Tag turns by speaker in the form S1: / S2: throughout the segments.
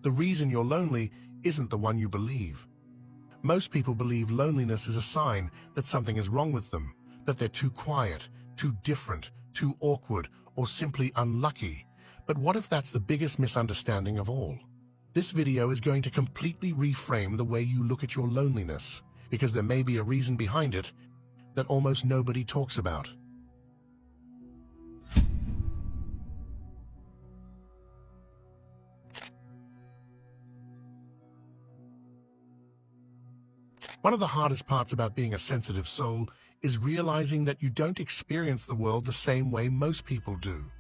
S1: The reason you're lonely isn't the one you believe. Most people believe loneliness is a sign that something is wrong with them, that they're too quiet, too different, too awkward, or simply unlucky. But what if that's the biggest misunderstanding of all? This video is going to completely reframe the way you look at your loneliness, because there may be a reason behind it that almost nobody talks about. One of the hardest parts about being a sensitive soul is realizing that you don't experience the world the same way most people do.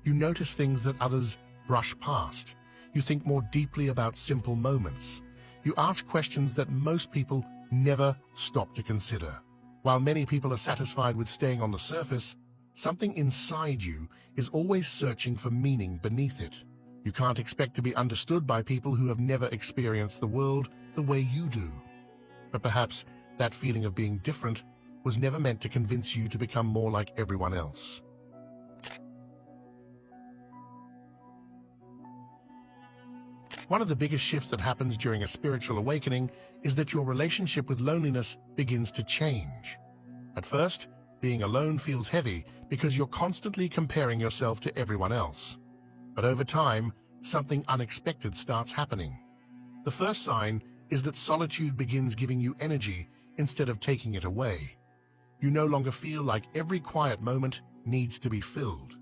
S1: You notice things that others brush past. You think more deeply about simple moments. You ask questions that most people never stop to consider. While many people are satisfied with staying on the surface, something inside you is always searching for meaning beneath it. You can't expect to be understood by people who have never experienced the world the way you do. But perhaps that feeling of being different was never meant to convince you to become more like everyone else. One of the biggest shifts that happens during a spiritual awakening is that your relationship with loneliness begins to change. At first, being alone feels heavy because you're constantly comparing yourself to everyone else. But over time, something unexpected starts happening. The first sign is that solitude begins giving you energy instead of taking it away. You no longer feel like every quiet moment needs to be filled.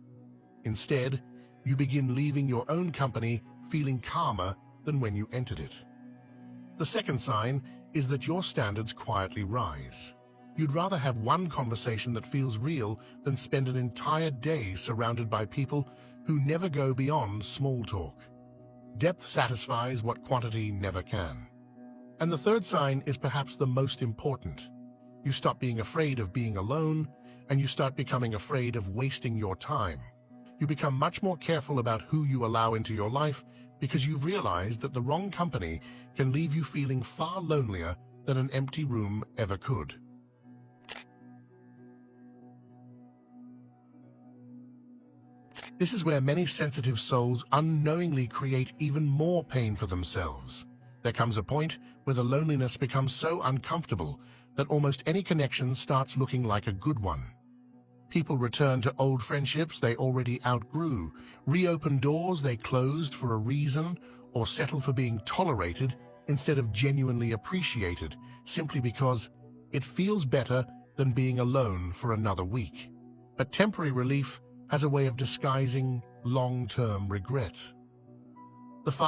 S1: Instead, you begin leaving your own company feeling calmer than when you entered it. The second sign is that your standards quietly rise. You'd rather have one conversation that feels real than spend an entire day surrounded by people who never go beyond small talk. Depth satisfies what quantity never can. And the third sign is perhaps the most important. You stop being afraid of being alone, and you start becoming afraid of wasting your time. You become much more careful about who you allow into your life because you've realized that the wrong company can leave you feeling far lonelier than an empty room ever could. This is where many sensitive souls unknowingly create even more pain for themselves. There comes a point where the loneliness becomes so uncomfortable that almost any connection starts looking like a good one. People return to old friendships they already outgrew, reopen doors they closed for a reason, or settle for being tolerated instead of genuinely appreciated, simply because it feels better than being alone for another week. But temporary relief has a way of disguising long-term regret.